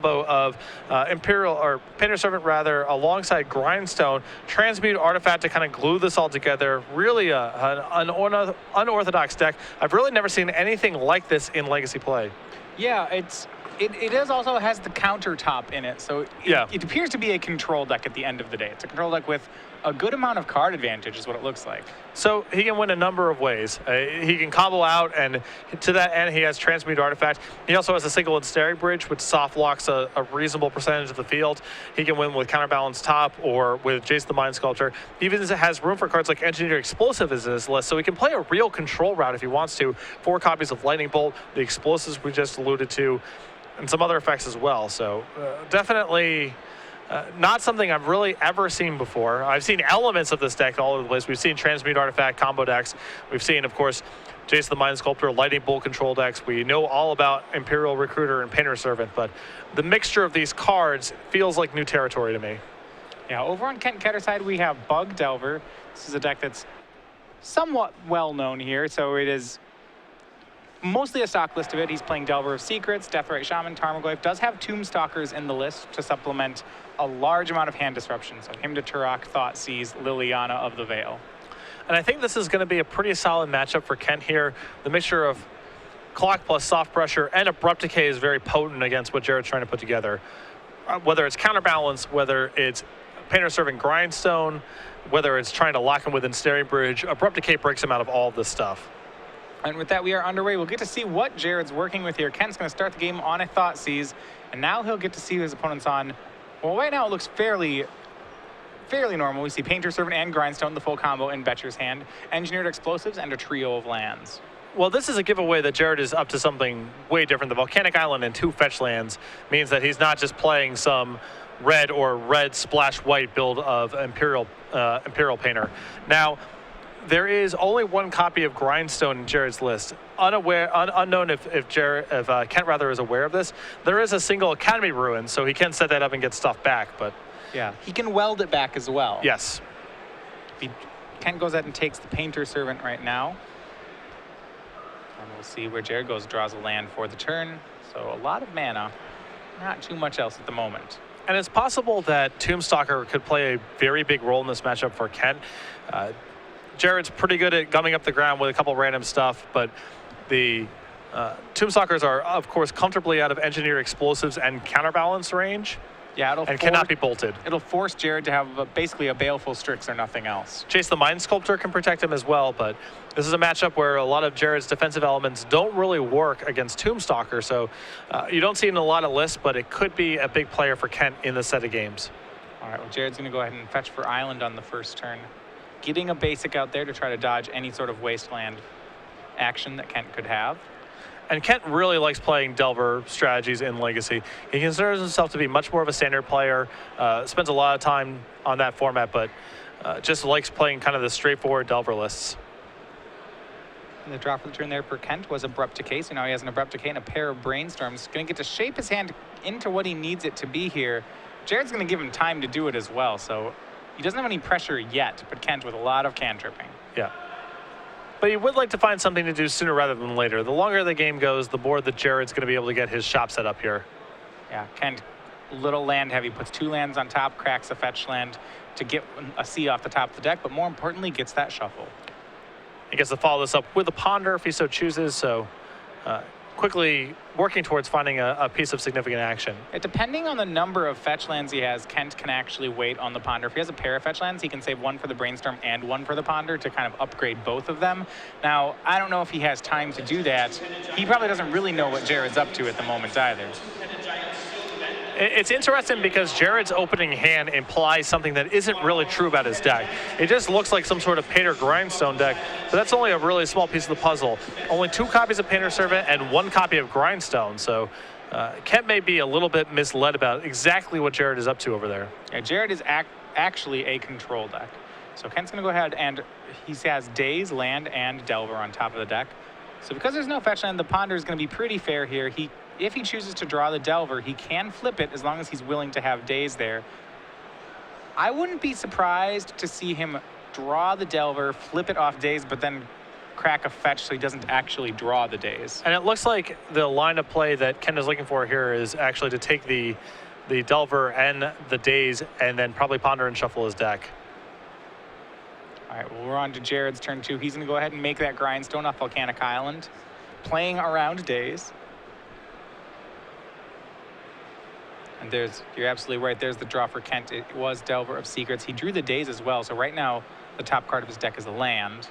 Of Imperial or Painter Servant rather alongside Grindstone, Transmute Artifact to kind of glue this all together. Really an unorthodox deck. I've really never seen anything like this in Legacy play. Yeah, it is also has the countertop in it, so it appears to be a control deck at the end of the day. It's a control deck with a good amount of card advantage is what it looks like. So he can win a number of ways. He can combo out, and to that end, he has Transmute Artifact. He also has a single Ensnaring Bridge, which soft locks a reasonable percentage of the field. He can win with Counterbalance Top or with Jace the Mind Sculptor. He even has room for cards like Engineered Explosive in his list, so he can play a real control route if he wants to. 4 copies of Lightning Bolt, the explosives we just alluded to, and some other effects as well. So definitely not something I've really ever seen before. I've seen elements of this deck all over the place. We've seen Transmute Artifact combo decks. We've seen, of course, Jace the Mind Sculptor, Lightning Bolt control decks. We know all about Imperial Recruiter and Painter Servant, but the mixture of these cards feels like new territory to me. Yeah, over on Kent Ketter side, we have Bug Delver. This is a deck that's somewhat well known here, so it is mostly a stock list of it. He's playing Delver of Secrets, Deathrite Shaman, Tarmogoyf. Does have Tombstalkers in the list to supplement a large amount of hand disruption. So Hymn to Turok, Thoughtseize, Liliana of the Veil. And I think this is going to be a pretty solid matchup for Kent here. The mixture of Clock plus Soft Pressure and Abrupt Decay is very potent against what Jared's trying to put together. Whether it's Counterbalance, whether it's Painter Servant Grindstone, whether it's trying to lock him with Ensnaring Bridge, Abrupt Decay breaks him out of all of this stuff. And with that, we are underway. We'll get to see what Jared's working with here. Kent's going to start the game on a Thoughtseize, and now he'll get to see his opponents on. Well, right now it looks fairly normal. We see Painter Servant and Grindstone, the full combo in Boettcher's hand, Engineered Explosives, and a trio of lands. Well, this is a giveaway that Jared is up to something way different. The Volcanic Island and 2 fetch lands means that he's not just playing some red or red splash white build of Imperial Painter. Now, there is only 1 copy of Grindstone in Jared's list. Unknown if Kent rather is aware of this. There is a single Academy Ruin, so he can set that up and get stuff back. But yeah, he can weld it back as well. Yes. Kent goes ahead and takes the Painter Servant right now. And we'll see where Jared goes, draws a land for the turn. So a lot of mana, not too much else at the moment. And it's possible that Tombstalker could play a very big role in this matchup for Kent. Jared's pretty good at gumming up the ground with a couple random stuff, but the Tombstalkers are, of course, comfortably out of Engineered Explosives and Counterbalance range. Yeah, cannot be bolted. It'll force Jared to have basically a Baleful Strix or nothing else. Jace the Mind Sculptor can protect him as well, but this is a matchup where a lot of Jared's defensive elements don't really work against Tombstalker, so you don't see it in a lot of lists, but it could be a big player for Kent in this set of games. All right, well, Jared's going to go ahead and fetch for Island on the first turn. Getting a basic out there to try to dodge any sort of wasteland action that Kent could have. And Kent really likes playing Delver strategies in Legacy. He considers himself to be much more of a standard player, spends a lot of time on that format, but just likes playing kind of the straightforward Delver lists. And the draw for the turn there for Kent was Abrupt Decay, so now he has an Abrupt Decay and a pair of Brainstorms. Going to get to shape his hand into what he needs it to be here. Jared's going to give him time to do it as well, so he doesn't have any pressure yet, but Kent with a lot of cantripping. Yeah. But he would like to find something to do sooner rather than later. The longer the game goes, the more that Jared's going to be able to get his shop set up here. Yeah, Kent, little land heavy, puts 2 lands on top, cracks a fetch land to get a C off the top of the deck, but more importantly, gets that shuffle. He gets to follow this up with a Ponder if he so chooses, so quickly working towards finding a piece of significant action. Depending on the number of fetch lands he has, Kent can actually wait on the Ponder. If he has a pair of fetch lands, he can save 1 for the Brainstorm and 1 for the Ponder to kind of upgrade both of them. Now, I don't know if he has time to do that. He probably doesn't really know what Jared's up to at the moment either. It's interesting because Jared's opening hand implies something that isn't really true about his deck. It just looks like some sort of Painter Grindstone deck, but that's only a really small piece of the puzzle. Only 2 copies of Painter Servant and 1 copy of Grindstone, so Kent may be a little bit misled about exactly what Jared is up to over there. Yeah, Jared is actually a control deck. So Kent's going to go ahead and he has Daze, Land, and Delver on top of the deck. So because there's no fetch land, the Ponder is going to be pretty fair here. If he chooses to draw the Delver, he can flip it as long as he's willing to have Daze there. I wouldn't be surprised to see him draw the Delver, flip it off Daze, but then crack a fetch so he doesn't actually draw the days. And it looks like the line of play that Ken is looking for here is actually to take the Delver and the days and then probably ponder and shuffle his deck. All right, well, we're on to Jared's turn 2. He's going to go ahead and make that grindstone off Volcanic Island, playing around days. And you're absolutely right. There's the draw for Kent. It was Delver of Secrets. He drew the days as well. So right now, the top card of his deck is a land.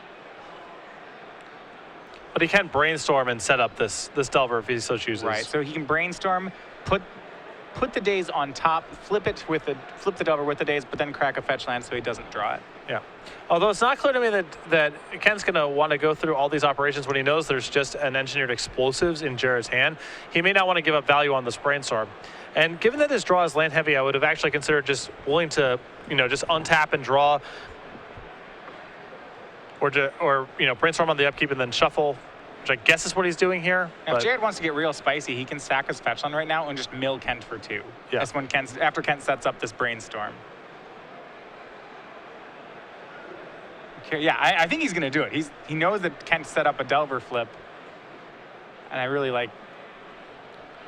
But he can brainstorm and set up this Delver if he so chooses. Right. So he can brainstorm, put the days on top, flip the Delver with the days, but then crack a fetch land so he doesn't draw it. Yeah. Although it's not clear to me that Ken's going to want to go through all these operations when he knows there's just an engineered explosives in Jared's hand. He may not want to give up value on this brainstorm. And given that his draw is land heavy, I would have actually considered just willing to, just untap and draw, or brainstorm on the upkeep and then shuffle, which I guess is what he's doing here. Now, if Jared wants to get real spicy, he can sack his fetch land right now and just mill Kent for 2. Yeah. That's when after Kent sets up this brainstorm. Okay, yeah, I think he's going to do it. He knows that Kent set up a Delver flip, and I really like.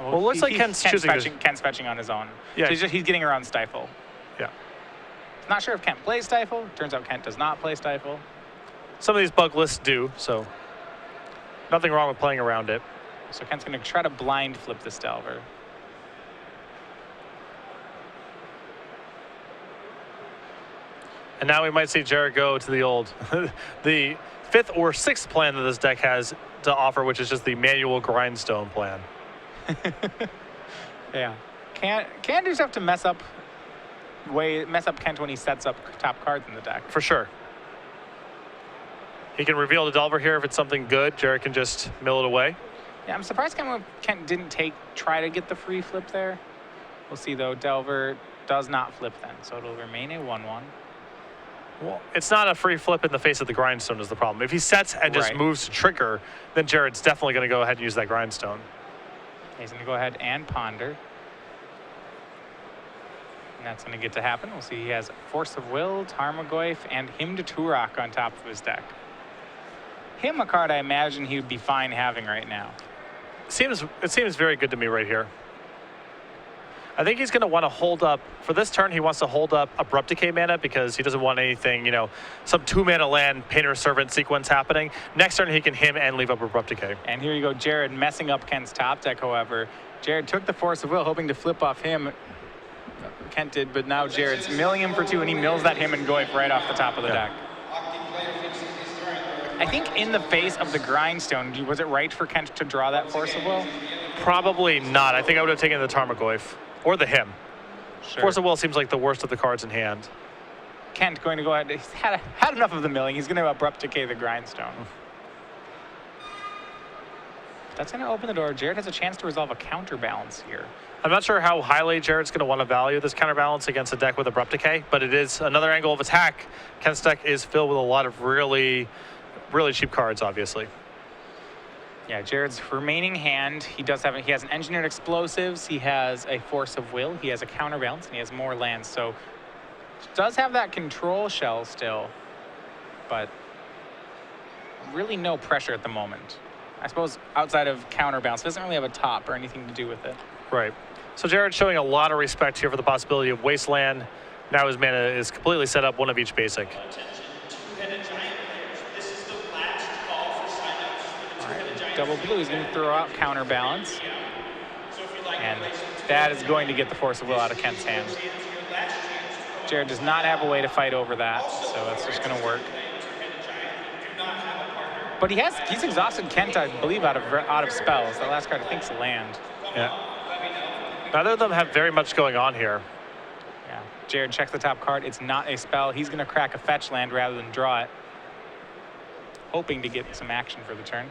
Well, it looks like Kent's choosing. Kent's fetching on his own. Yeah. So he's getting around Stifle. Yeah. Not sure if Kent plays Stifle. Turns out Kent does not play Stifle. Some of these bug lists do, so nothing wrong with playing around it. So Kent's going to try to blind flip this Delver. And now we might see Jared go to the old, the 5th or 6th plan that this deck has to offer, which is just the manual grindstone plan. Yeah. Can just have to mess up Kent when he sets up top cards in the deck. For sure. He can reveal the Delver here if it's something good. Jared can just mill it away. Yeah, I'm surprised Kent didn't try to get the free flip there. We'll see though. Delver does not flip then, so it'll remain a 1/1. Well, it's not a free flip in the face of the grindstone is the problem. If he sets and just moves to trigger, then Jared's definitely going to go ahead and use that grindstone. He's going to go ahead and ponder. And that's going to get to happen. We'll see he has Force of Will, Tarmogoyf, and Hymn to Turok on top of his deck. Him a card I imagine he would be fine having right now. It seems very good to me right here. I think he's going to want to hold up, for this turn, he wants to hold up Abrupt Decay mana because he doesn't want anything, some 2-mana land, Painter Servant sequence happening. Next turn, he can him and leave up Abrupt Decay. And here you go, Jared messing up Kent's top deck, however. Jared took the Force of Will, hoping to flip off him. Kent did, but now Jared's milling him for 2, and he mills that him and Goyf right off the top of the deck. I think in the face of the grindstone, was it right for Kent to draw that Force of Will? Probably not. I think I would have taken the Tarmogoyf. Or the hymn. Sure. Force of Will seems like the worst of the cards in hand. Kent going to go ahead. He's had enough of the milling. He's going to Abrupt Decay the grindstone. That's going to open the door. Jared has a chance to resolve a counterbalance here. I'm not sure how highly Jared's going to want to value this counterbalance against a deck with Abrupt Decay, but it is another angle of attack. Kent's deck is filled with a lot of really, really cheap cards, obviously. Yeah, Jared's remaining hand, he has an Engineered Explosives, he has a Force of Will, he has a Counterbalance, and he has more lands. So does have that control shell still, but really no pressure at the moment. I suppose outside of Counterbalance, doesn't really have a top or anything to do with it. Right. So Jared's showing a lot of respect here for the possibility of Wasteland. Now his mana is completely set up, one of each basic. Double blue is going to throw out Counterbalance. And that is going to get the Force of Will out of Kent's hand. Jared does not have a way to fight over that, so that's just going to work. But he's exhausted Kent, I believe, out of spells. That last card I think is a land. Yeah. Neither of them have very much going on here. Yeah. Jared checks the top card. It's not a spell. He's going to crack a fetch land rather than draw it, hoping to get some action for the turn.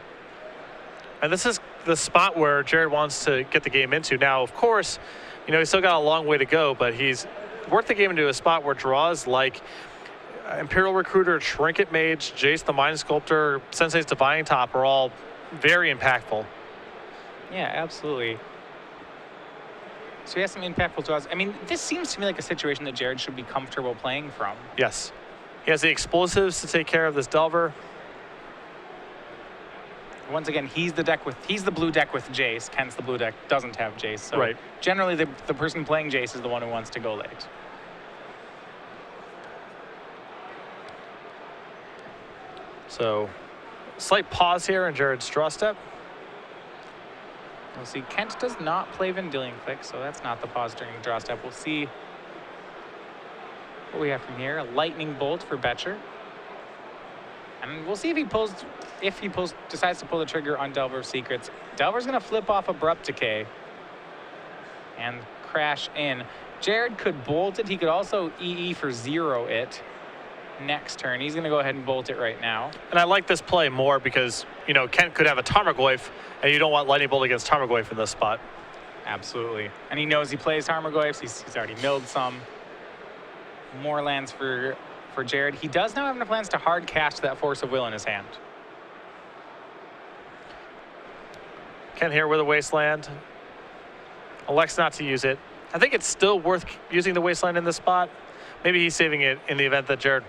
And this is the spot where Jared wants to get the game into. Now, of course, he's still got a long way to go, but he's worked the game into a spot where draws like Imperial Recruiter, Trinket Mage, Jace the Mind Sculptor, Sensei's Divining Top are all very impactful. Yeah, absolutely. So he has some impactful draws. I mean, this seems to me like a situation that Jared should be comfortable playing from. Yes. He has the explosives to take care of this Delver. Once again, he's the blue deck with Jace. Kent's the blue deck doesn't have Jace. So right. Generally, the person playing Jace is the one who wants to go late. So, slight pause here in Jared's draw step. We'll see. Kent does not play Vendilion Click, so that's not the pause during the draw step. We'll see what we have from here. A Lightning Bolt for Boettcher. And we'll see if he decides to pull the trigger on Delver of Secrets. Delver's going to flip off Abrupt Decay and crash in. Jared could bolt it. He could also EE for 0 it next turn. He's going to go ahead and bolt it right now. And I like this play more because, you know, Kent could have a Tarmogoyf, and you don't want Lightning Bolt against Tarmogoyf in this spot. Absolutely. And he knows he plays Tarmogoyfs. He's already milled some. More lands for Jared. He does now have enough plans to hard cast that Force of Will in his hand. Kent here with a Wasteland. Elects not to use it. I think it's still worth using the Wasteland in this spot. Maybe he's saving it in the event that Jared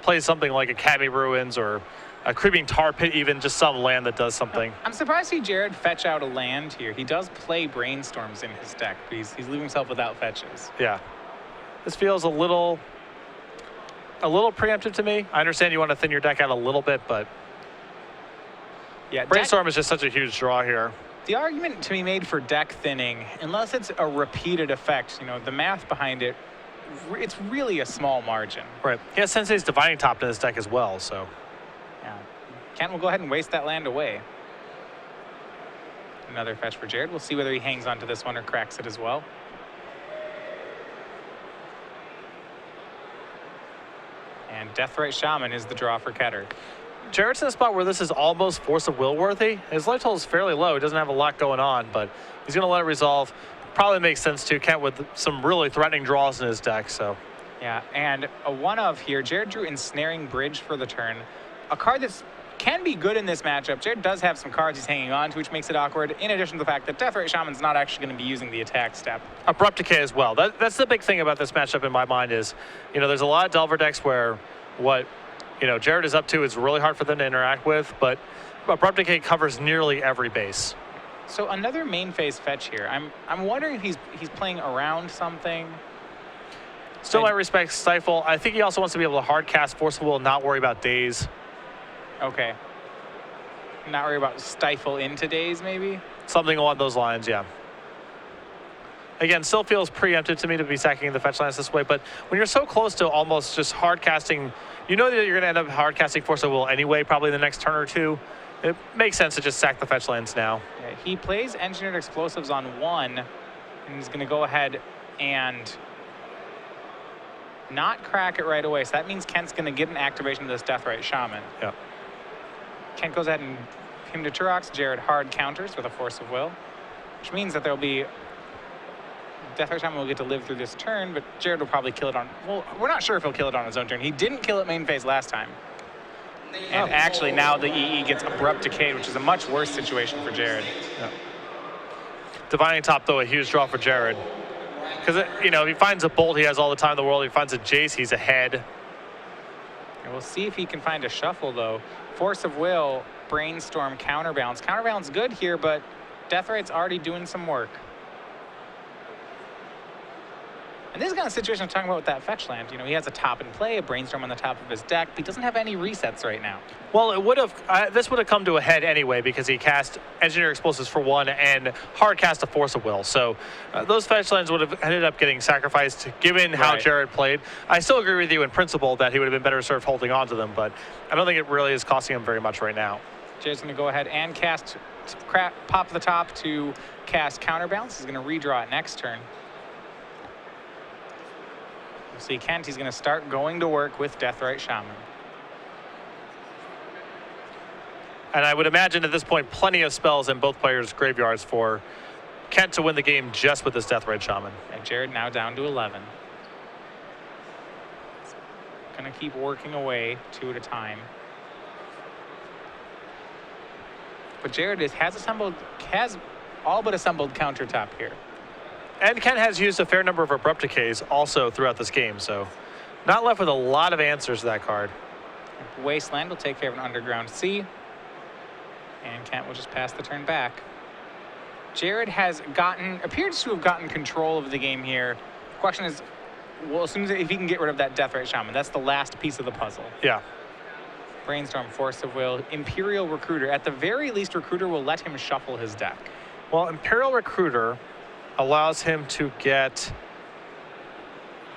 plays something like Academy Ruins or a Creeping Tar Pit, even just some land that does something. I'm surprised to see Jared fetch out a land here. He does play Brainstorms in his deck, but he's leaving himself without fetches. Yeah. This feels a little preemptive to me. I understand you want to thin your deck out a little bit, but yeah, Brainstorm is just such a huge draw here. The argument to be made for deck thinning, unless it's a repeated effect, you know, the math behind it, it's really a small margin. Right. He has Sensei's Divining Top in his deck as well, so. Yeah. Kent will go ahead and waste that land away. Another fetch for Jared. We'll see whether he hangs onto this one or cracks it as well. And Deathrite Shaman is the draw for Ketter. Jared's in a spot where this is almost Force of Will worthy. His life total is fairly low. He doesn't have a lot going on, but he's going to let it resolve. Probably makes sense too. Kent with some really threatening draws in his deck, so. Yeah, and a one-of here. Jared drew Ensnaring Bridge for the turn. A card that can be good in this matchup. Jared does have some cards he's hanging on to, which makes it awkward, in addition to the fact that Deathrite Shaman's not actually going to be using the attack step. Abrupt Decay as well. That's the big thing about this matchup in my mind is, you know, there's a lot of Delver decks where what, you know, Jared is up to is really hard for them to interact with, but Abrupt Decay covers nearly every base. So another main phase fetch here. I'm wondering if he's playing around something. Still might respect Stifle. I think he also wants to be able to hard cast Force of Will and not worry about days. Okay. Not worry about Stifle into days, maybe? Something along those lines, yeah. Again, still feels preempted to me to be sacking the fetch lands this way, but when you're so close to almost just hard casting, you know that you're going to end up hard casting Force of Will anyway, probably the next turn or two. It makes sense to just sack the fetch lands now. Yeah, he plays Engineered Explosives on 1, and he's going to go ahead and not crack it right away. So that means Kent's going to get an activation of this Deathrite Shaman. Yeah. Kent goes ahead and him to Turox. Jared hard counters with a Force of Will, which means that there'll be Deathrite Shaman will get to live through this turn, but Jared will probably kill it on. Well, we're not sure if he'll kill it on his own turn. He didn't kill it main phase last time. And actually now the EE gets Abrupt Decay, which is a much worse situation for Jared. Yeah. Divining Top, though, a huge draw for Jared. Because, you know, if he finds a Bolt, he has all the time in the world. If he finds a Jace, he's ahead. And we'll see if he can find a shuffle, though. Force of Will, Brainstorm, Counterbalance. Counterbalance good here, but Deathrite's already doing some work. And this is kind of situation I'm talking about with that fetch land. You know, he has a top in play, a Brainstorm on the top of his deck, but he doesn't have any resets right now. Well, it would have. This would have come to a head anyway because he cast Engineer Explosives for 1 and hard cast a Force of Will. So those fetch lands would have ended up getting sacrificed given how Jared played. I still agree with you in principle that he would have been better served holding on to them, but I don't think it really is costing him very much right now. Jay's going to go ahead and cast, pop the top to cast Counterbalance. He's going to redraw it next turn. See Kent, he's going to start going to work with Deathrite Shaman. And I would imagine at this point, plenty of spells in both players' graveyards for Kent to win the game just with this Deathrite Shaman. And Jared now down to 11. Going to keep working away 2 at a time. But Jared has all but assembled countertop here. And Kent has used a fair number of Abrupt Decays also throughout this game, so not left with a lot of answers to that card. Wasteland will take care of an Underground Sea. And Kent will just pass the turn back. Jared appears to have gotten control of the game here. The question is, well, as soon as if he can get rid of that Deathrite Shaman, that's the last piece of the puzzle. Yeah. Brainstorm, Force of Will, Imperial Recruiter. At the very least, Recruiter will let him shuffle his deck. Well, Imperial Recruiter allows him to get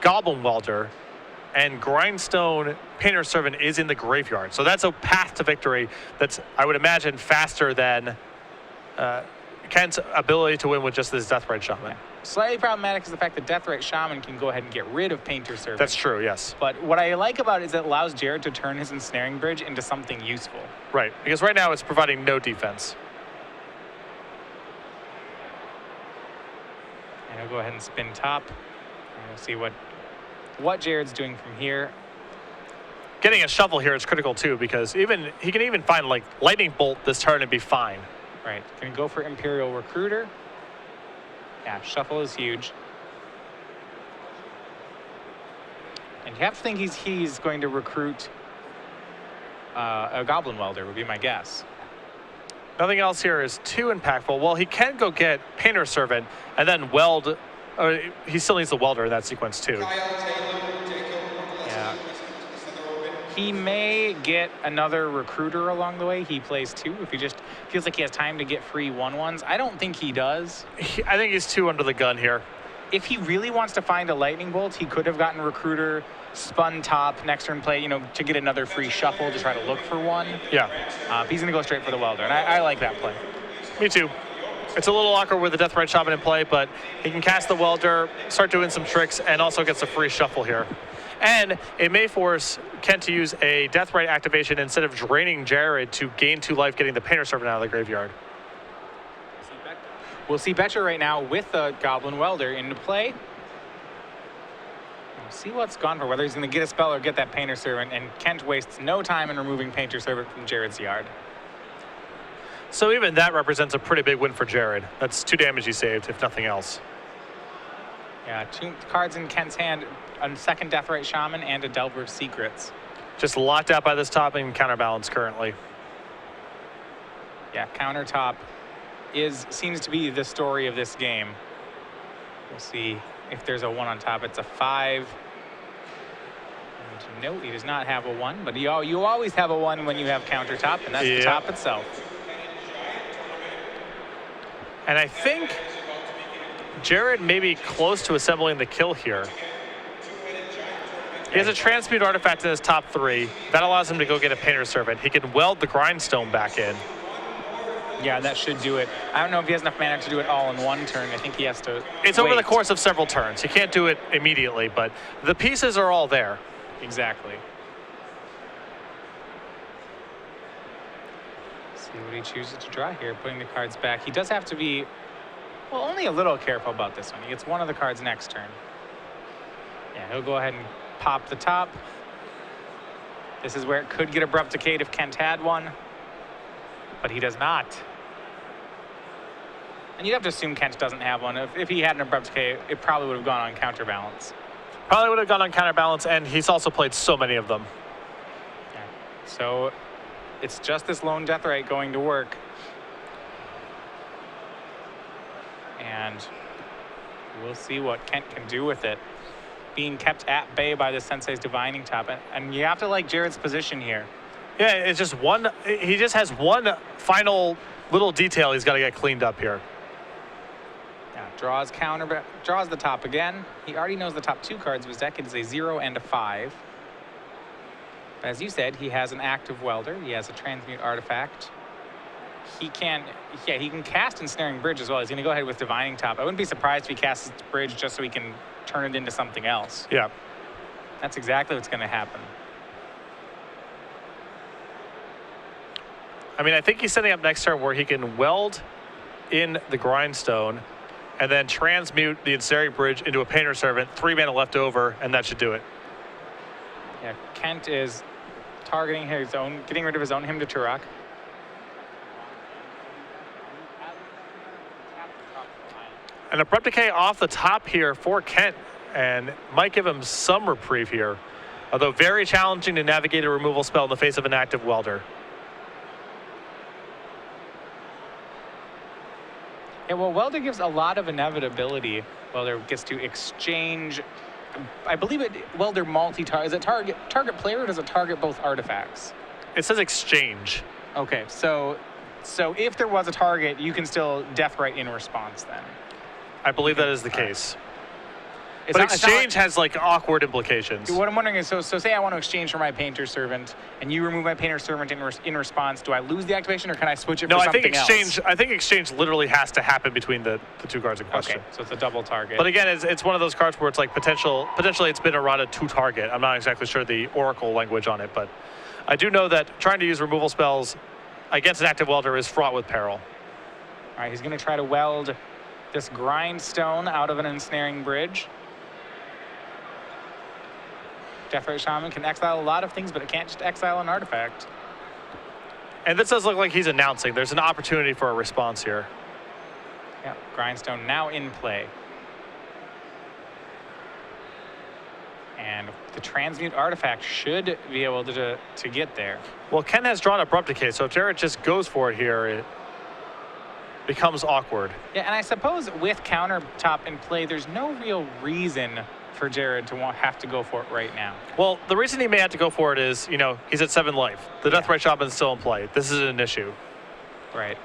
Goblin Welder, and Grindstone Painter Servant is in the graveyard. So that's a path to victory that's, I would imagine, faster than Kent's ability to win with just this Deathrite Shaman. Yeah. Slightly problematic is the fact that Deathrite Shaman can go ahead and get rid of Painter Servant. That's true, yes. But what I like about it is it allows Jared to turn his Ensnaring Bridge into something useful. Right, because right now it's providing no defense. And he'll go ahead and spin top. And we'll see what Jared's doing from here. Getting a shuffle here is critical too, because he can even find like Lightning Bolt this turn and be fine. Right, gonna go for Imperial Recruiter. Yeah, shuffle is huge. And you have to think he's going to recruit a Goblin Welder, would be my guess. Nothing else here is too impactful. Well, he can go get Painter Servant and then weld. He still needs the Welder in that sequence too. Yeah. He may get another Recruiter along the way. He plays 2 if he just feels like he has time to get free 1/1s. I don't think he does. I think he's too under the gun here. If he really wants to find a Lightning Bolt, he could have gotten Recruiter, spun top, next turn play, to get another free shuffle to try to look for one. Yeah. He's going to go straight for the Welder, and I like that play. Me too. It's a little awkward with the Deathrite Shaman in play, but he can cast the Welder, start doing some tricks, and also gets a free shuffle here. And it may force Kent to use a Deathrite activation instead of draining Jared to gain 2 life, getting the Painter Servant out of the graveyard. We'll see Boettcher right now with the Goblin Welder into play. We'll see what's gone for, whether he's going to get a spell or get that Painter Servant, and Kent wastes no time in removing Painter Servant from Jared's yard. So even that represents a pretty big win for Jared. That's 2 damage he saved, if nothing else. Yeah, 2 cards in Kent's hand, a second Deathrite Shaman and a Delver of Secrets. Just locked out by this top and counterbalance currently. Yeah, countertop seems to be the story of this game. We'll see if there's a 1 on top. It's a 5. And no, he does not have a 1, but you always have a 1 when you have countertop, and that's the top itself. And I think Jared may be close to assembling the kill here. He has a Transmute Artifact in his top 3. That allows him to go get a Painter Servant. He can weld the Grindstone back in. Yeah, that should do it. I don't know if he has enough mana to do it all in 1 turn. I think he has to It's over the course of several turns. He can't do it immediately, but the pieces are all there. Exactly. Let's see what he chooses to draw here, putting the cards back. He does have to be, well, only a little careful about this one. He gets 1 of the cards next turn. Yeah, he'll go ahead and pop the top. This is where it could get Abrupt Decay if Kent had one, but he does not. And you'd have to assume Kent doesn't have one. If he had an Abrupt Decay, it probably would have gone on Counterbalance. Probably would have gone on Counterbalance, and he's also played so many of them. Yeah. So it's just this lone Deathrite going to work. And we'll see what Kent can do with it. Being kept at bay by the Sensei's Divining Top. And you have to like Jared's position here. Yeah, it's just one. He just has one final little detail he's got to get cleaned up here. Yeah, draws the top again. He already knows the top 2 cards of his deck. It is a 0 and a 5. But as you said, he has an active Welder. He has a Transmute Artifact. He can cast Ensnaring Bridge as well. He's going to go ahead with Divining Top. I wouldn't be surprised if he casts Bridge just so he can turn it into something else. Yeah. That's exactly what's going to happen. I mean, I think he's setting up next turn where he can weld in the Grindstone and then transmute the Ensnaring Bridge into a Painter Servant, 3 mana left over, and that should do it. Yeah, Kent is targeting his own, getting rid of his own Hymn to Turok. An Abrupt Decay off the top here for Kent, and might give him some reprieve here, although very challenging to navigate a removal spell in the face of an active Welder. Yeah, well, Welder gives a lot of inevitability. Welder gets to exchange, I believe Welder multi-target. Is it target player, or does it target both artifacts? It says exchange. Okay, so if there was a target, you can still Deathrite in response then. I believe that is the case. But exchange has like awkward implications. What I'm wondering is, so say I want to exchange for my Painter Servant, and you remove my Painter Servant in response. Do I lose the activation, or can I switch it for something else? I think exchange literally has to happen between the two cards in question. Okay, so it's a double target. But again, it's one of those cards where it's like potentially it's been errata to target. I'm not exactly sure the Oracle language on it, but I do know that trying to use removal spells against an active welder is fraught with peril. All right, he's going to try to weld this Grindstone out of an Ensnaring Bridge. Deathrite Shaman can exile a lot of things, but it can't just exile an artifact. And this does look like he's announcing there's an opportunity for a response here. Yeah, Grindstone now in play. And the Transmute artifact should be able to get there. Well, Ken has drawn Abrupt Decay, so if Jared just goes for it here, it becomes awkward. Yeah, and I suppose with countertop in play, there's no real reason for Jared to have to go for it right now. Well, the reason he may have to go for it is, he's at 7 life. The Deathrite Shaman's still in play. This is an issue. Right.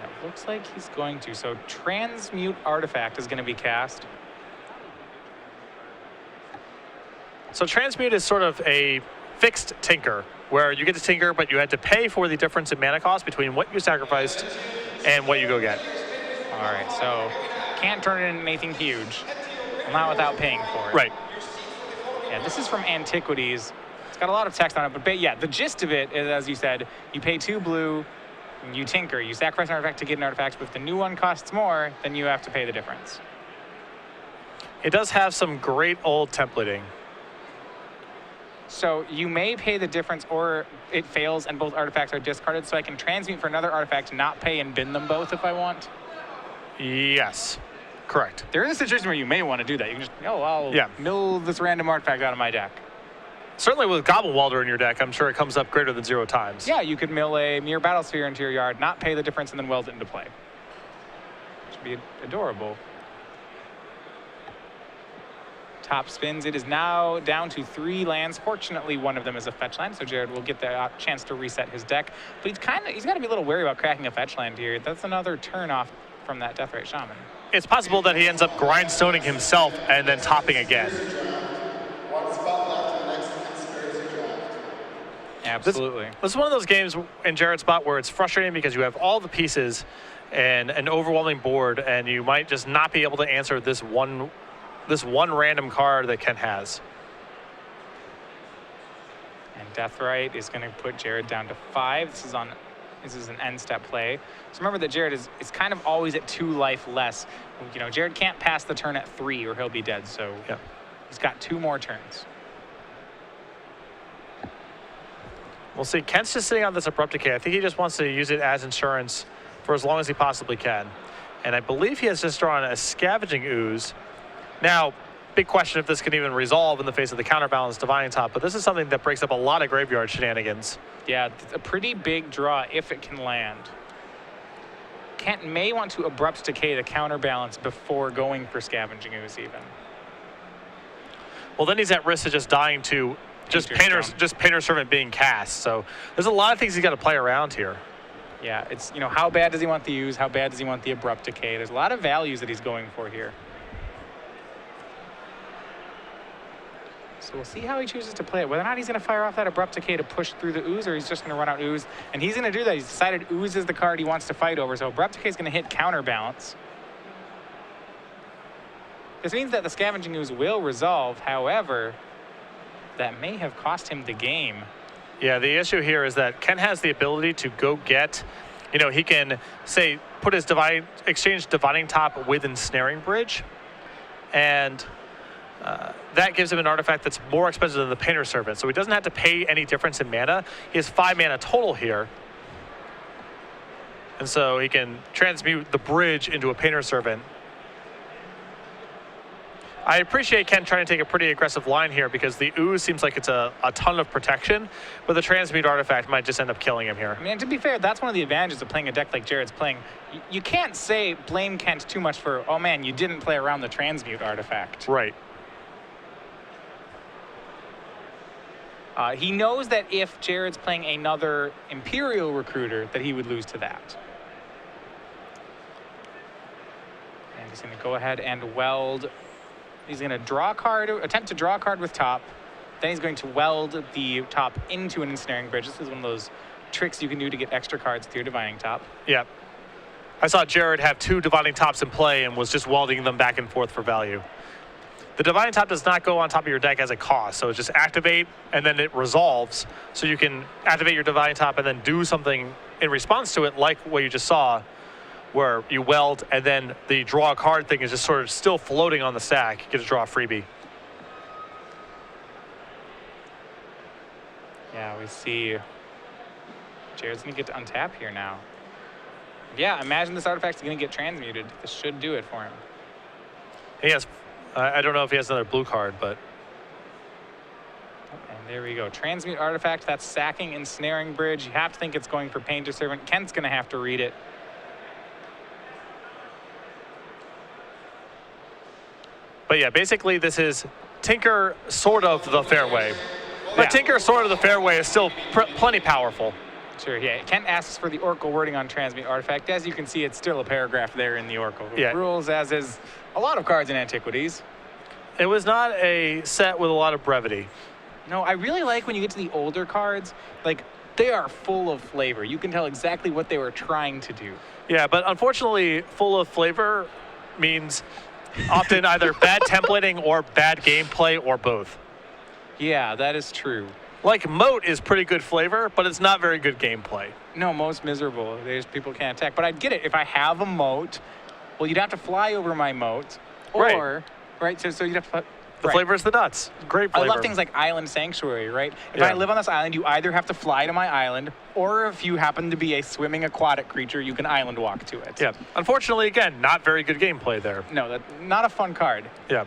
And it looks like he's going to. So Transmute Artifact is going to be cast. So Transmute is sort of a fixed tinker, where you get to tinker, but you had to pay for the difference in mana cost between what you sacrificed and what you go get. All right, so can't turn it into anything huge. Not without paying for it. Right. Yeah, this is from Antiquities. It's got a lot of text on it, but yeah, the gist of it is, as you said, you pay 2 blue, you tinker, you sacrifice an artifact to get an artifact, but if the new one costs more, then you have to pay the difference. It does have some great old templating. So you may pay the difference, or it fails and both artifacts are discarded, so I can transmute for another artifact, not pay, and bin them both if I want? Yes, correct. There is a situation where you may want to do that. You can just, I'll mill this random artifact out of my deck. Certainly with Goblin Welder in your deck, I'm sure it comes up greater than 0 times. Yeah, you could mill a Mere Battlesphere into your yard, not pay the difference, and then weld it into play. Should be adorable. Top spins. It is now down to 3 lands. Fortunately, one of them is a fetch land, so Jared will get the chance to reset his deck. But he's got to be a little wary about cracking a fetch land here. That's another turn off from that Deathrite Shaman. It's possible that he ends up grindstoning himself and then topping again. Absolutely. This is one of those games in Jared's spot where it's frustrating because you have all the pieces and an overwhelming board, and you might just not be able to answer this one random card that Ken has. And Deathrite is going to put Jared down to 5. This is an end step play. So remember that Jared is kind of always at 2 life less. Jared can't pass the turn at 3 or he'll be dead. So he's got 2 more turns. We'll see. Ken's just sitting on this Abrupt Decay. I think he just wants to use it as insurance for as long as he possibly can. And I believe he has just drawn a Scavenging Ooze. Now, big question if this can even resolve in the face of the counterbalance Divining Top, but this is something that breaks up a lot of graveyard shenanigans. Yeah, it's a pretty big draw if it can land. Kent may want to Abrupt Decay the counterbalance before going for Scavenging Ooze even. Well, then he's at risk of just dying to Painter Servant being cast. So there's a lot of things he's got to play around here. Yeah, it's, how bad does he want the Ooze? How bad does he want the Abrupt Decay? There's a lot of values that he's going for here. So we'll see how he chooses to play it. Whether or not he's going to fire off that Abrupt Decay to push through the Ooze, or he's just going to run out Ooze. And he's going to do that. He's decided Ooze is the card he wants to fight over. So Abrupt Decay is going to hit counterbalance. This means that the Scavenging Ooze will resolve. However, that may have cost him the game. Yeah, the issue here is that Ken has the ability to go get, he can, say, put his exchange Divining Top with Ensnaring Bridge. And that gives him an artifact that's more expensive than the Painter Servant. So he doesn't have to pay any difference in mana. He has 5 mana total here. And so he can transmute the bridge into a Painter Servant. I appreciate Ken trying to take a pretty aggressive line here because the ooze seems like it's a ton of protection, but the transmute artifact might just end up killing him here. I mean, to be fair, that's one of the advantages of playing a deck like Jared's playing. You can't blame Kent too much for, oh man, you didn't play around the transmute artifact. Right. He knows that if Jared's playing another Imperial Recruiter, that he would lose to that. And he's going to go ahead and weld. He's going to draw a card, attempt to draw a card with top. Then he's going to weld the top into an Ensnaring Bridge. This is one of those tricks you can do to get extra cards with your Divining Top. Yeah. I saw Jared have 2 Divining Tops in play and was just welding them back and forth for value. The Divining Top does not go on top of your deck as a cost, so it's just activate and then it resolves. So you can activate your Divining Top and then do something in response to it, like what you just saw, where you weld and then the draw a card thing is just sort of still floating on the stack. You get to draw a freebie. Yeah, we see Jared's going to get to untap here now. Yeah, imagine this artifact's going to get transmuted. This should do it for him. He has, I don't know if he has another blue card, but. And there we go. Transmute artifact, that's sacking Ensnaring Bridge. You have to think it's going for Painter Servant. Kent's going to have to read it. But yeah, basically this is Tinker sort of the fairway. But Tinker sort of the fairway is still plenty powerful. Sure, yeah. Kent asks for the Oracle wording on Transmute Artifact. As you can see, it's still a paragraph there in the Oracle. Yeah. Rules, as is a lot of cards in Antiquities. It was not a set with a lot of brevity. No, I really like when you get to the older cards, like, they are full of flavor. You can tell exactly what they were trying to do. Yeah, but unfortunately, full of flavor means often either bad templating or bad gameplay or both. Yeah, that is true. Like Moat is pretty good flavor, but it's not very good gameplay. No, most miserable. There's people can't attack. But I'd get it. If I have a moat, well, you'd have to fly over my moat. Or, right? So you'd have to... The flavor is the nuts. Great flavor. I love things like Island Sanctuary, right? If Yeah. I live on this island, you either have to fly to my island, or if you happen to be a swimming aquatic creature, you can island walk to it. Yeah. Unfortunately, again, not very good gameplay there. No, that's not a fun card. Yeah.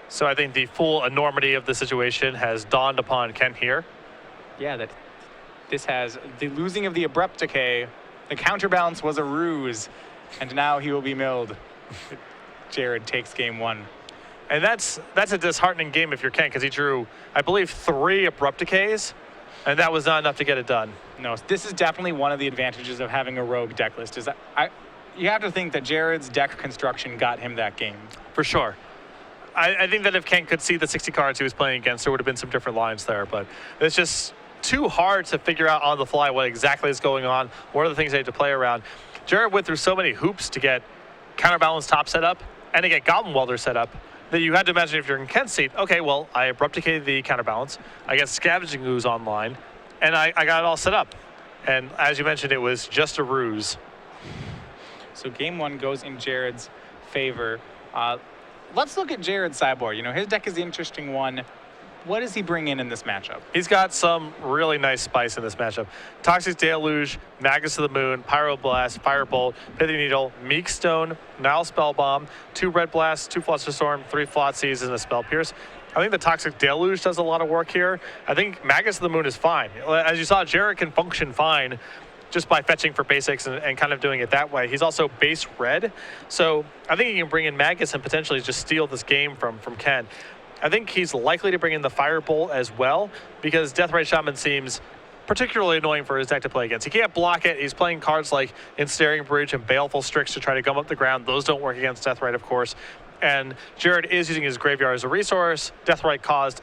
So I think the full enormity of the situation has dawned upon Kent here. Yeah, that this has the losing of the Abrupt Decay. The counterbalance was a ruse, and now he will be milled. Jared takes game 1. And that's a disheartening game if you're Kent, because he drew, I believe, 3 Abrupt Decays, and that was not enough to get it done. No, this is definitely one of the advantages of having a rogue deck list. Is that you have to think that Jared's deck construction got him that game. For sure. I think that if Kent could see the 60 cards he was playing against, there would have been some different lines there, but it's just too hard to figure out on the fly what exactly is going on, what are the things they had to play around. Jared went through so many hoops to get Counterbalance Top set up and to get Goblin Welder set up that you had to imagine if you're in Kent's seat, okay, well, I Abrupt Decayed the Counterbalance, I get Scavenging Ooze online, and I got it all set up. And as you mentioned, it was just a ruse. So game 1 goes in Jared's favor. Let's look at Jared's sideboard. You know, his deck is the interesting one. What does he bring in this matchup? He's got some really nice spice in this matchup. Toxic Deluge, Magus of the Moon, Pyroblast, Firebolt, Pithy Needle, Meekstone, Nile Spellbomb, 2 Red Blasts, 2 Flusterstorm, 3 Thoughtseize, and a Spell Pierce. I think the Toxic Deluge does a lot of work here. I think Magus of the Moon is fine. As you saw, Jared can function fine just by fetching for basics and kind of doing it that way. He's also base red, so I think he can bring in Magus and potentially just steal this game from Ken. I think he's likely to bring in the Firebolt as well, because Deathrite Shaman seems particularly annoying for his deck to play against. He can't block it. He's playing cards like Ensnaring Bridge and Baleful Strix to try to gum up the ground. Those don't work against Deathrite, of course. And Jared is using his graveyard as a resource. Deathrite caused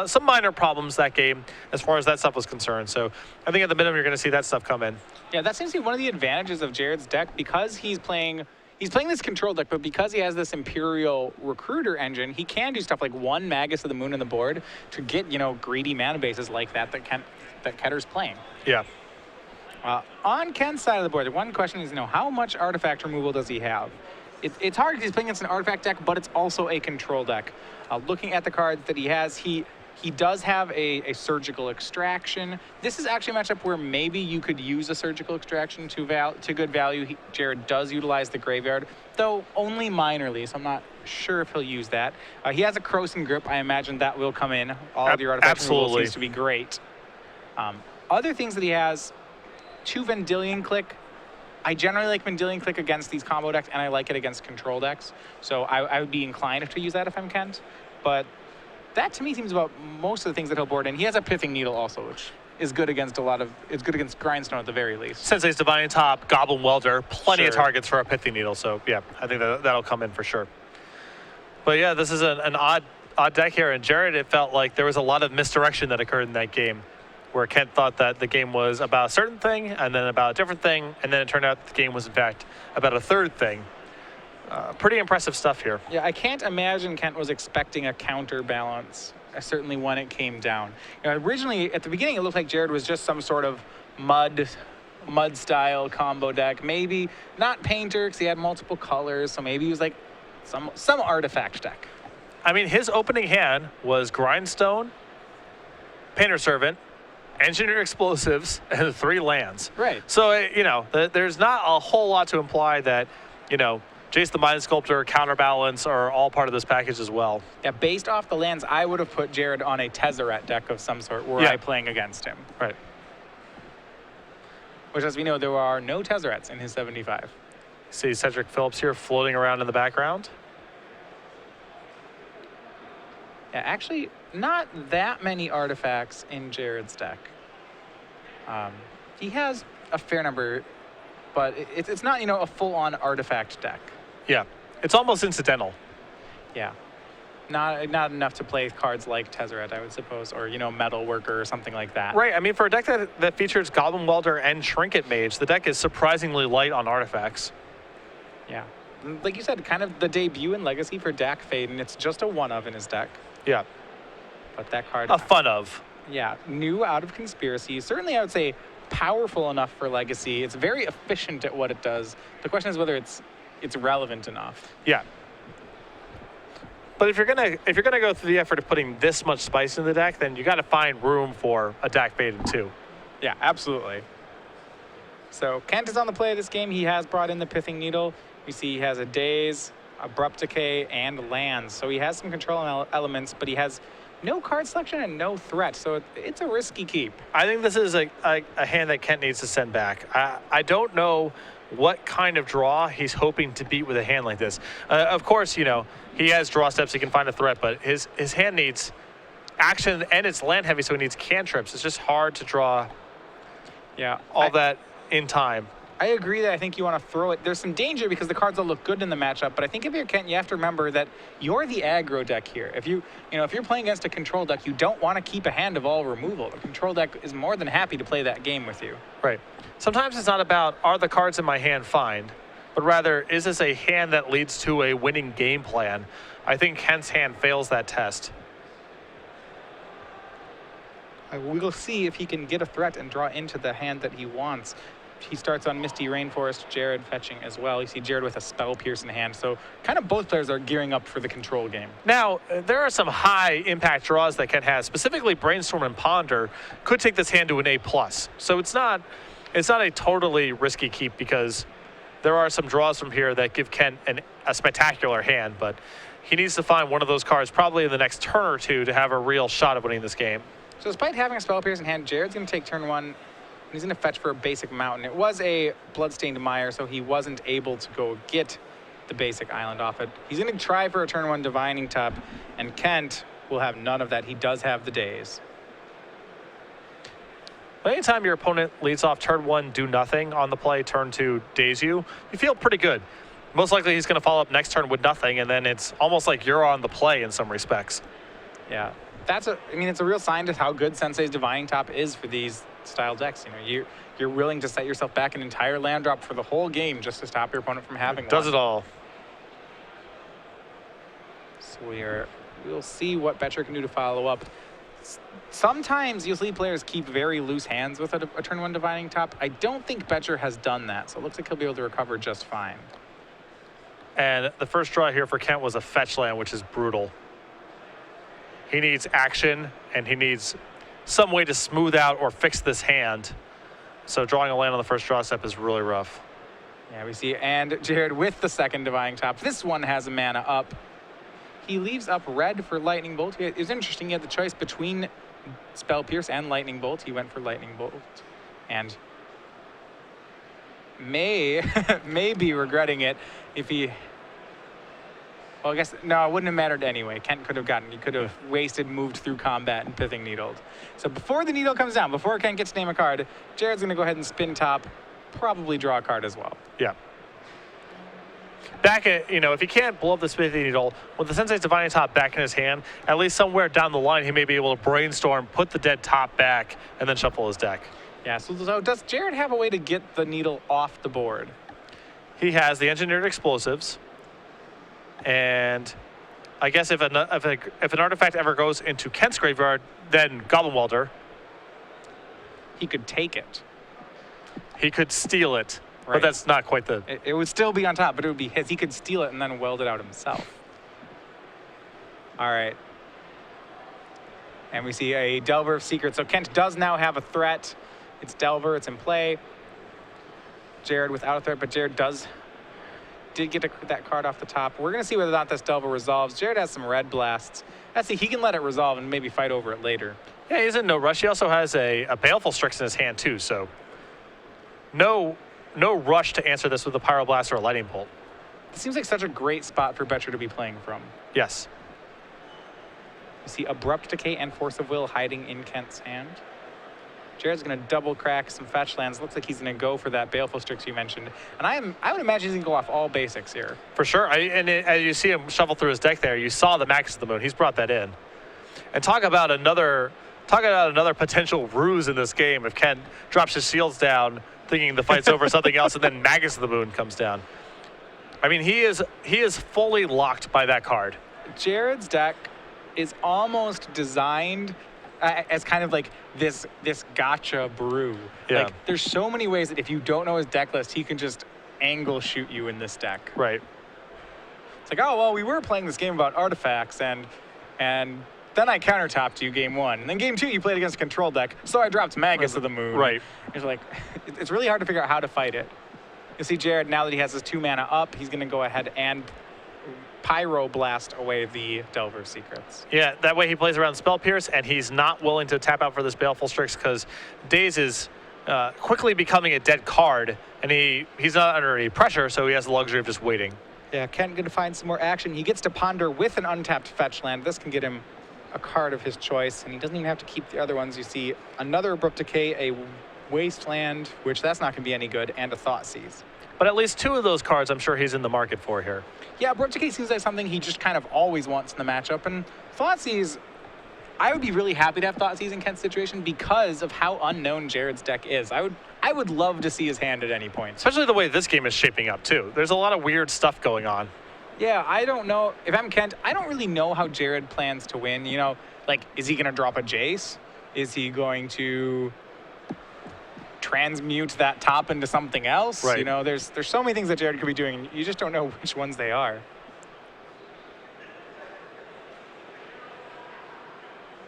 some minor problems that game as far as that stuff was concerned. So I think at the minimum, you're going to see that stuff come in. Yeah, that seems to be one of the advantages of Jared's deck, because he's playing this control deck, but because he has this Imperial Recruiter engine, he can do stuff like 1 Magus of the Moon on the board to get, you know, greedy mana bases like that Ketter's playing. Yeah. On Ken's side of the board, the one question is, you know, how much artifact removal does he have? It's hard because he's playing against an artifact deck, but it's also a control deck. Looking at the cards that he has, he He does have a surgical extraction. This is actually a matchup where maybe you could use a surgical extraction to good value. Jared does utilize the graveyard, though only minorly, so I'm not sure if he'll use that. He has a Croson grip. I imagine that will come in. All of your artifact removal seems to be great. Other things that he has, 2 Vendilion Click. I generally like Vendilion Click against these combo decks, and I like it against control decks. So I would be inclined to use that if I'm Kent. But that to me seems about most of the things that he'll board in. He has a Pithing Needle also, which is good against it's good against Grindstone at the very least. Sensei's Divining Top, Goblin Welder, plenty of targets for a Pithing Needle. So yeah, I think that'll come in for sure. But yeah, this is an odd deck here. And Jared, it felt like there was a lot of misdirection that occurred in that game, where Kent thought that the game was about a certain thing and then about a different thing, and then it turned out the game was in fact about a third thing. Pretty impressive stuff here. Yeah, I can't imagine Kent was expecting a counterbalance, certainly when it came down. Originally, at the beginning, it looked like Jared was just some sort of mud-style combo deck. Maybe not painter, because he had multiple colors, so maybe he was like some artifact deck. I mean, his opening hand was Grindstone, Painter Servant, Engineer Explosives, and 3 lands. Right. So, there's not a whole lot to imply that, Jace the Mind Sculptor, Counterbalance are all part of this package as well. Yeah, based off the lands, I would have put Jared on a Tezzeret deck of some sort were I playing against him. Right. Which, as we know, there are no Tezzerets in his 75. See Cedric Phillips here floating around in the background. Yeah, actually, not that many artifacts in Jared's deck. He has a fair number, but it's not, a full-on artifact deck. Yeah, it's almost incidental. Yeah, not enough to play cards like Tezzeret, I would suppose, or, Metal Worker or something like that. Right, I mean, for a deck that features Goblin Welder and Trinket Mage, the deck is surprisingly light on artifacts. Yeah, like you said, kind of the debut in Legacy for Dak Faden. It's just a one-of in his deck. Yeah. But that card... A fun of. Yeah, new out of Conspiracy. Certainly, I would say powerful enough for Legacy. It's very efficient at what it does. The question is whether it's relevant enough. Yeah. But if you're gonna go through the effort of putting this much spice in the deck, then you got to find room for a Dak Faden too. Yeah, absolutely. So Kent is on the play of this game. He has brought in the Pithing Needle. We see he has a Daze, Abrupt Decay, and lands. So he has some control elements, but he has no card selection and no threat. So it's a risky keep. I think this is a hand that Kent needs to send back. I don't know what kind of draw he's hoping to beat with a hand like this. Of course, he has draw steps, he can find a threat, but his hand needs action and it's land heavy, so he needs cantrips. It's just hard to draw all that in time. I agree that I think you want to throw it. There's some danger because the cards will look good in the matchup, but I think if you're Kent, you have to remember that you're the aggro deck here. If if you're playing against a control deck, you don't want to keep a hand of all removal. The control deck is more than happy to play that game with you. Right. Sometimes it's not about, are the cards in my hand fine, but rather, is this a hand that leads to a winning game plan? I think Kent's hand fails that test. We'll see if he can get a threat and draw into the hand that he wants. He starts on Misty Rainforest, Jared fetching as well. You see Jared with a Spell Pierce in hand. So kind of both players are gearing up for the control game. Now, there are some high impact draws that Kent has. Specifically, Brainstorm and Ponder could take this hand to an A+. So it's not a totally risky keep because there are some draws from here that give Kent a spectacular hand, but he needs to find one of those cards probably in the next turn or two to have a real shot of winning this game. So despite having a Spell Pierce in hand, Jared's going to take turn 1. He's going to fetch for a basic mountain. It was a Bloodstained Mire, so he wasn't able to go get the basic island off it. He's going to try for a turn 1 Divining Top, and Kent will have none of that. He does have the Daze. Anytime your opponent leads off turn 1, do nothing on the play, turn 2, daze you feel pretty good. Most likely he's going to follow up next turn with nothing, and then it's almost like you're on the play in some respects. Yeah, it's a real sign to how good Sensei's Divining Top is for these style decks. You're willing to set yourself back an entire land drop for the whole game just to stop your opponent from having one. Does it all. So we'll see what Boettcher can do to follow up. Sometimes you'll see players keep very loose hands with a turn 1 Divining Top. I don't think Boettcher has done that, so it looks like he'll be able to recover just fine. And the first draw here for Kent was a fetch land, which is brutal. He needs action, and he needs some way to smooth out or fix this hand. So drawing a land on the first draw step is really rough. Yeah, we see, and Jared with the second Divine Top. This one has a mana up. He leaves up red for Lightning Bolt. It was interesting. He had the choice between Spell Pierce and Lightning Bolt. He went for Lightning Bolt, and may be regretting it if he. Well, I guess no, it wouldn't have mattered anyway. Kent could have gotten. He could have wasted, moved through combat, and Pithing Needled. So before the needle comes down, before Kent gets to name a card, Jared's going to go ahead and spin top, probably draw a card as well. Yeah. Back at, if he can't blow up the Pithing Needle, with the Sensei's Divine Top back in his hand, at least somewhere down the line, he may be able to brainstorm, put the dead top back, and then shuffle his deck. Yeah, so does Jared have a way to get the needle off the board? He has the Engineered Explosives, and I guess if an artifact ever goes into Kent's graveyard, then Goblin Welder. He could take it. He could steal it, right. But that's not quite the... It would still be on top, but it would be his. He could steal it and then weld it out himself. All right. And we see a Delver of Secrets. So Kent does now have a threat. It's Delver. It's in play. Jared without a threat, but Jared did get that card off the top. We're going to see whether or not this Delver resolves. Jared has some red blasts. Let's see. He can let it resolve and maybe fight over it later. Yeah, he's in no rush. He also has a Baleful Strix in his hand, too, so no rush to answer this with a Pyroblast or a Lightning Bolt. It seems like such a great spot for Boettcher to be playing from. Yes. You see Abrupt Decay and Force of Will hiding in Kent's hand. Jared's going to double crack some fetch lands. Looks like he's going to go for that Baleful Strix you mentioned. And I would imagine he's going to go off all basics here. For sure. As you see him shuffle through his deck there, you saw the Magus of the Moon. He's brought that in. And talk about another potential ruse in this game if Kent drops his shields down thinking the fight's over something else, and then Magus of the Moon comes down. I mean, he is fully locked by that card. Jared's deck is almost designed as kind of like this gotcha brew. Yeah. Like, there's so many ways that if you don't know his deck list, he can just angle shoot you in this deck. Right. It's like, oh, well, we were playing this game about artifacts, and then I countertopped you game one. And then game two, you played against a control deck, so I dropped Magus of the Moon. Right. It's like, it's really hard to figure out how to fight it. You see Jared, now that he has his 2 mana up, he's going to go ahead and Pyroblast away the Delver of Secrets. Yeah, that way he plays around Spell Pierce, and he's not willing to tap out for this Baleful Strix because Daze is quickly becoming a dead card, and he's not under any pressure, so he has the luxury of just waiting. Yeah, Kent going to find some more action. He gets to ponder with an untapped fetch land. This can get him a card of his choice, and he doesn't even have to keep the other ones. You see another Abrupt Decay, a Wasteland, which that's not going to be any good, and a Thoughtseize. But at least 2 of those cards I'm sure he's in the market for here. Yeah, Abrupt Decay seems like something he just kind of always wants in the matchup, and Thoughtseize, I would be really happy to have Thoughtseize in Kent's situation because of how unknown Jared's deck is. I would love to see his hand at any point. Especially the way this game is shaping up, too. There's a lot of weird stuff going on. Yeah, I don't know. If I'm Kent, I don't really know how Jared plans to win. You know, like, is he going to drop a Jace? Is he going to transmute that top into something else? Right. You know, there's so many things that Jared could be doing. You just don't know which ones they are.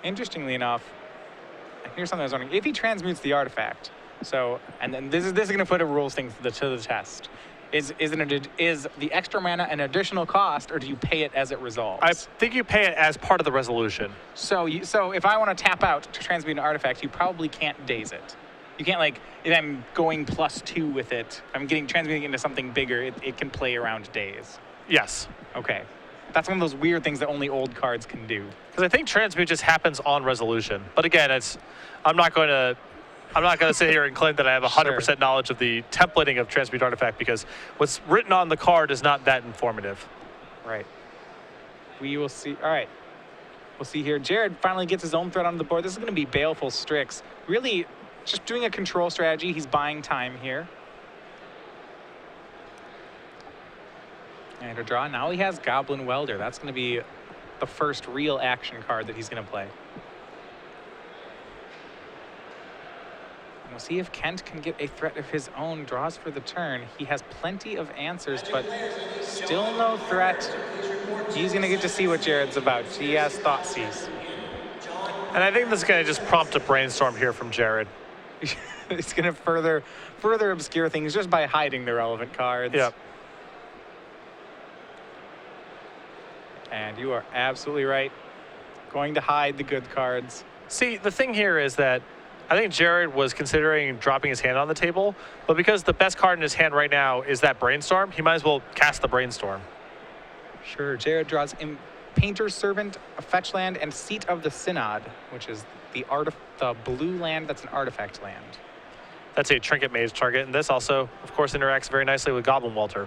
Interestingly enough, here's something I was wondering. If he transmutes the artifact, so, and then this is going to put a rules thing to the test. Is the extra mana an additional cost, or do you pay it as it resolves? I think you pay it as part of the resolution. So if I want to tap out to transmute an artifact, you probably can't daze it. You can't, like, if I'm going +2 with it, I'm transmuting it into something bigger, it can play around daze. Yes. Okay. That's one of those weird things that only old cards can do. Because I think transmute just happens on resolution. But again, I'm not going to sit here and claim that I have 100% knowledge of the templating of transmute artifact because what's written on the card is not that informative. Right. We will see. All right. We'll see here. Jared finally gets his own threat on the board. This is going to be Baleful Strix. Really just doing a control strategy. He's buying time here. And a draw. Now he has Goblin Welder. That's going to be the first real action card that he's going to play. And we'll see if Kent can get a threat of his own. Draws for the turn. He has plenty of answers, but still no threat. He's going to get to see what Jared's about. He has Thoughtseize. And I think this is going to just prompt a brainstorm here from Jared. It's going to further obscure things just by hiding the relevant cards. Yep. And you are absolutely right. Going to hide the good cards. See, the thing here is that I think Jared was considering dropping his hand on the table, but because the best card in his hand right now is that Brainstorm, he might as well cast the Brainstorm. Sure. Jared draws Painter's Servant, a fetch land, and Seat of the Synod, which is the blue land that's an artifact land. That's a Trinket Mage target, and this also, of course, interacts very nicely with Goblin Welter.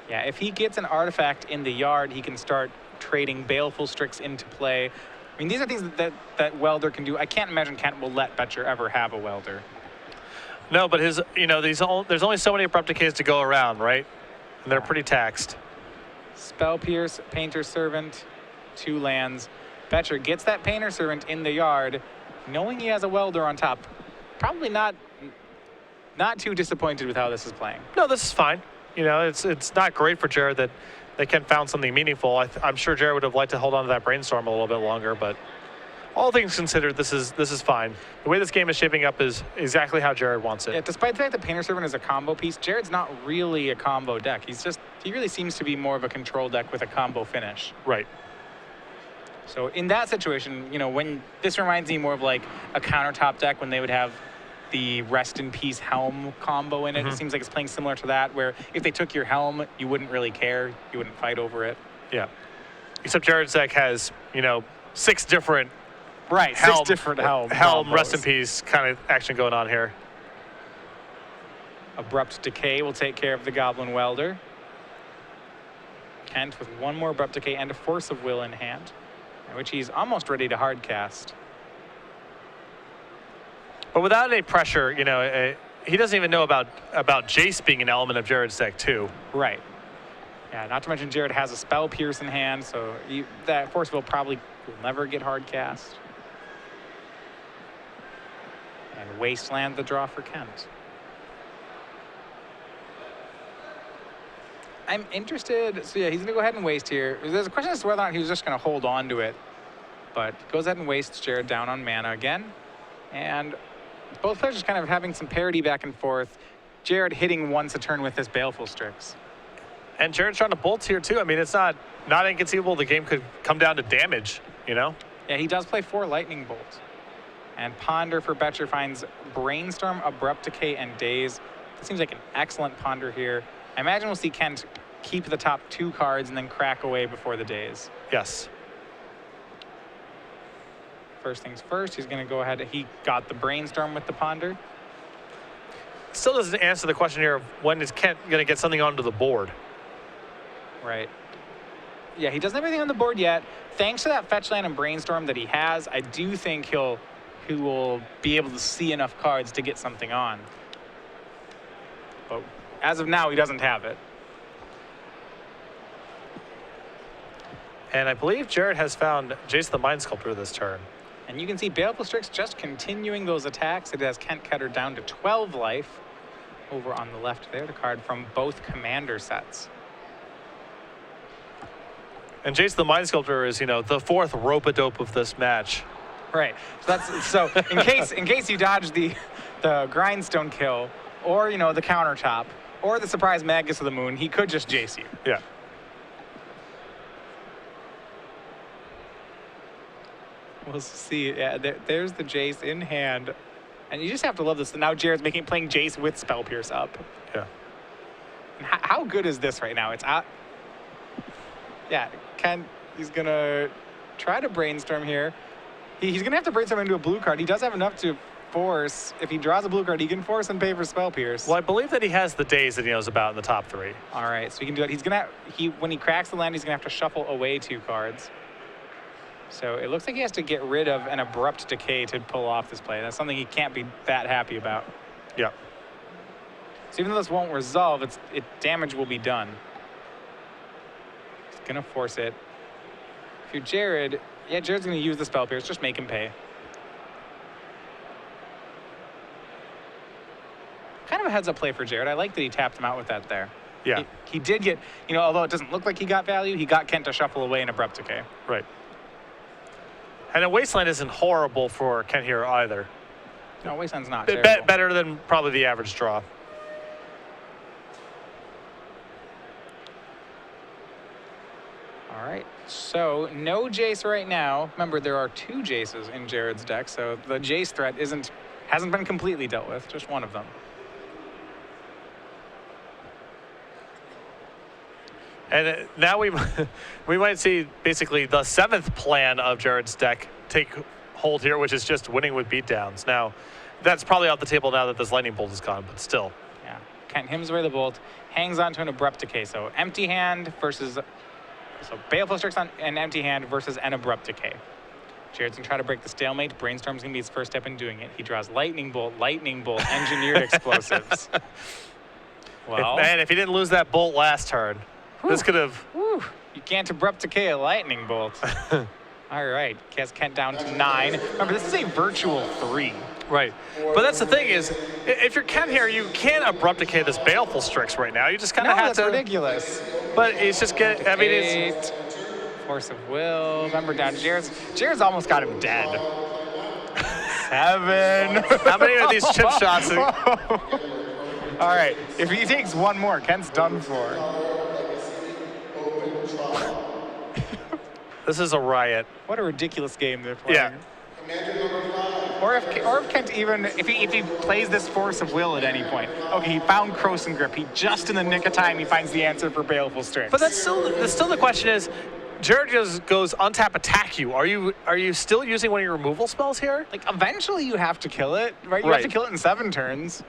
Yeah, if he gets an artifact in the yard, he can start trading Baleful Strix into play. I mean, these are things that Welder can do. I can't imagine Kent will let Boettcher ever have a Welder. No, but his, there's only so many Abrupt Decays to go around, right? And they're pretty taxed. Spell Pierce, Painter's Servant, 2 lands. Boettcher gets that Painter's Servant in the yard, knowing he has a Welder on top. Probably not too disappointed with how this is playing. No, this is fine. It's not great for Jared that Kent found something meaningful. I'm sure Jared would have liked to hold on to that Brainstorm a little bit longer, but all things considered, this is fine. The way this game is shaping up is exactly how Jared wants it. Yeah, despite the fact that Painter's Servant is a combo piece, Jared's not really a combo deck. He really seems to be more of a control deck with a combo finish. Right. So in that situation, when this reminds me more of like a countertop deck when they would have the Rest in Peace Helm combo in it. It seems like it's playing similar to that, where if they took your Helm, you wouldn't really care. You wouldn't fight over it. Yeah. Except Jared's deck has, 6 different Helm, 6 different Helm combos. Rest in Peace kind of action going on here. Abrupt Decay will take care of the Goblin Welder. Kent with 1 more Abrupt Decay and a Force of Will in hand, which he's almost ready to hard cast. But without any pressure, he doesn't even know about Jace being an element of Jared's deck too. Right. Yeah, not to mention Jared has a Spell Pierce in hand, so that Force of Will probably will never get hard cast. And Wasteland the draw for Kent. I'm interested. So yeah, he's gonna go ahead and waste here. There's a question as to whether or not he was just gonna hold on to it, but goes ahead and wastes Jared down on mana again. And both players just kind of having some parity back and forth. Jared hitting once a turn with this Baleful Strix. And Jared's trying to bolt here too. I mean, it's not inconceivable the game could come down to damage, Yeah, he does play 4 Lightning Bolts. And Ponder for Boettcher finds Brainstorm, Abrupt Decay, and Daze. It seems like an excellent Ponder here. I imagine we'll see Kent keep the top 2 cards and then crack away before the Daze. Yes. First things first, he's going to go ahead. He got the Brainstorm with the Ponder. Still doesn't answer the question here of when is Kent going to get something onto the board. Right. Yeah, he doesn't have anything on the board yet. Thanks to that fetch land and Brainstorm that he has, I do think he will be able to see enough cards to get something on. But as of now, he doesn't have it. And I believe Jared has found Jace the Mind Sculptor this turn. And you can see Baleful Strix just continuing those attacks. It has Kent Ketter down to 12 life. Over on the left there, the card from both commander sets. And Jace the Mind Sculptor is, the 4th rope-a-dope of this match. Right. So in case you dodge the grindstone kill, or the countertop, or the surprise Magus of the Moon, he could just Jace you. Yeah. We'll see. Yeah, there's the Jace in hand, and you just have to love this. Now Jared's playing Jace with Spell Pierce up. Yeah. And how good is this right now? It's out. Yeah, he's gonna try to Brainstorm here. He's gonna have to Brainstorm into a blue card. He does have enough to force. If he draws a blue card, he can force and pay for Spell Pierce. Well, I believe that he has the Daze that he knows about in the top 3. All right, so he can do that. When he cracks the land, he's gonna have to shuffle away 2 cards. So it looks like he has to get rid of an Abrupt Decay to pull off this play. That's something he can't be that happy about. Yeah. So even though this won't resolve, damage will be done. He's gonna force it. If you're Jared, yeah, Jared's gonna use the Spell Pierce. Just make him pay. Kind of a heads-up play for Jared. I like that he tapped him out with that there. Yeah. He did get, although it doesn't look like he got value, he got Kent to shuffle away in Abrupt Decay. Right. And a Wasteland isn't horrible for Kent here either. No, Wasteland's not terrible. Better than probably the average draw. All right, so no Jace right now. Remember, there are 2 Jaces in Jared's deck, so the Jace threat hasn't been completely dealt with, just one of them. And now we might see basically the 7th plan of Jared's deck take hold here, which is just winning with beatdowns. Now, that's probably off the table now that this Lightning Bolt is gone, but still. Yeah, Kent hymns away the Bolt, hangs on to an Abrupt Decay. So empty hand versus, Baleful Strix on an empty hand versus an Abrupt Decay. Jared's gonna try to break the stalemate. Brainstorm's gonna be his first step in doing it. He draws Lightning Bolt, Engineered Explosives. Well, Man, if he didn't lose that Bolt last turn, this could have... You can't Abrupt Decay a Lightning Bolt. All right, gets Kent down to 9. Remember, this is a virtual 3. Right. But that's the thing is, if you're Kent here, you can't Abrupt Decay this Baleful Strix right now. You just kind of have to... that's ridiculous. But it's just getting... I mean, it's... Force of Will. Remember, down Jared's almost got him dead. 7. How many of these chip shots? All right, if he takes one more, Kent's done for. This is a riot. What a ridiculous game they're playing. Yeah. Or if Kent even if he plays this Force of Will at any point. Okay, he found Croson Grip. He just in the nick of time he finds the answer for Baleful Strix. But that's still the question is, Jared just goes untap attack you. Are you still using one of your removal spells here? Like eventually you have to kill it, right? You have to kill it in 7 turns.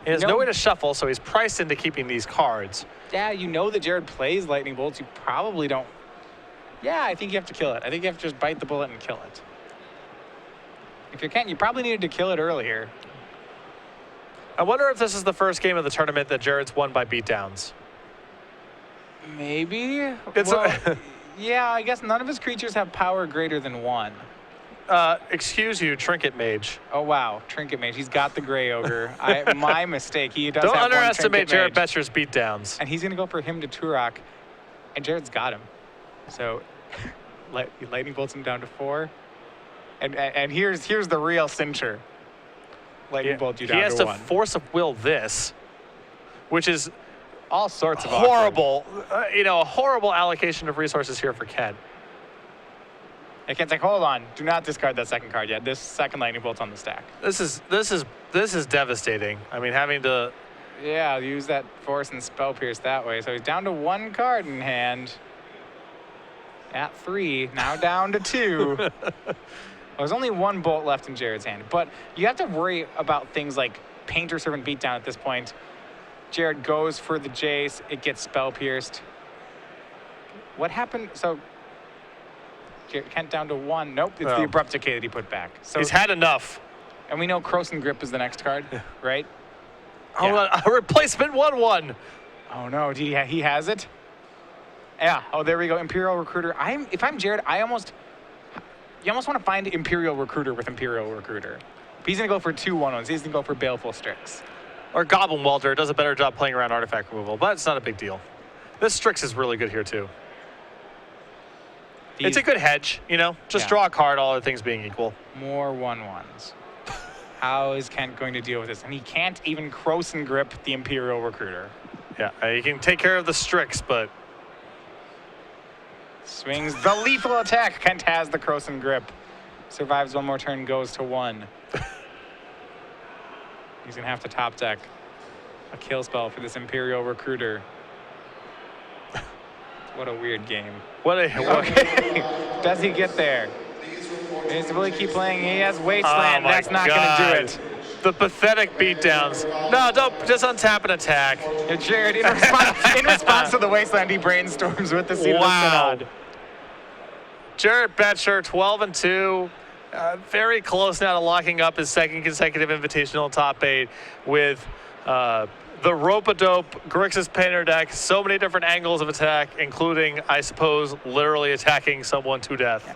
He has no way to shuffle, so he's priced into keeping these cards. Yeah, you know that Jared plays Lightning Bolts. You probably don't. Yeah, I think you have to kill it. I think you have to just bite the bullet and kill it. If you can't, you probably needed to kill it earlier. I wonder if this is the first game of the tournament that Jared's won by beatdowns. Maybe. Yeah, I guess none of his creatures have power greater than 1. Excuse you, Trinket Mage. Oh, wow. Trinket Mage. He's got the Gray Ogre. My mistake. He does Don't have underestimate one Jared Mage. Boettcher's beatdowns. And he's going to go for him to Turok. And Jared's got him. So Lightning Bolts him down to 4. And here's the real cincher. Lightning Bolt you down to 1. He has to Force of Will this, which is all sorts of horrible. A horrible allocation of resources here for Kent. I can't say, hold on, do not discard that second card yet. This second Lightning Bolt's on the stack. This is devastating. I mean, having to use that Force and Spell Pierce that way. So he's down to 1 card in hand. At 3, now down to 2. Well, there's only 1 bolt left in Jared's hand, but you have to worry about things like Painter Servant Beatdown at this point. Jared goes for the Jace, it gets Spell Pierced. What happened? So Kent down to 1. Nope, it's the Abrupt Decay that he put back. So he's had enough. And we know Croson Grip is the next card, right? Hold on, a replacement 1/1. Oh no, he has it? Yeah. Oh, there we go. Imperial Recruiter. If I'm Jared, you almost want to find Imperial Recruiter with Imperial Recruiter. He's gonna go for 2 1/1s. He's gonna go for Baleful Strix. Or Goblin Welder does a better job playing around artifact removal, but it's not a big deal. This Strix is really good here too. It's a good hedge, Just draw a card, all other things being equal. More 1/1s. How is Kent going to deal with this? And he can't even Croson Grip the Imperial Recruiter. Yeah, you can take care of the Strix, but swings the lethal attack. Kent has the Croson Grip. Survives 1 more turn, goes to 1. He's going to have to top deck a kill spell for this Imperial Recruiter. What a weird game. Okay. Does he get there? He needs to really keep playing. He has Wasteland. That's not going to do it. The pathetic beatdowns. No, don't. Just untap and attack. And Jared, in response to the Wasteland, he brainstorms with the Seed of the Synod. Jared Boettcher, 12-2. Very close now to locking up his 2nd consecutive Invitational top 8 with the Rope-a-Dope Grixis Painter deck. So many different angles of attack, including, I suppose, literally attacking someone to death.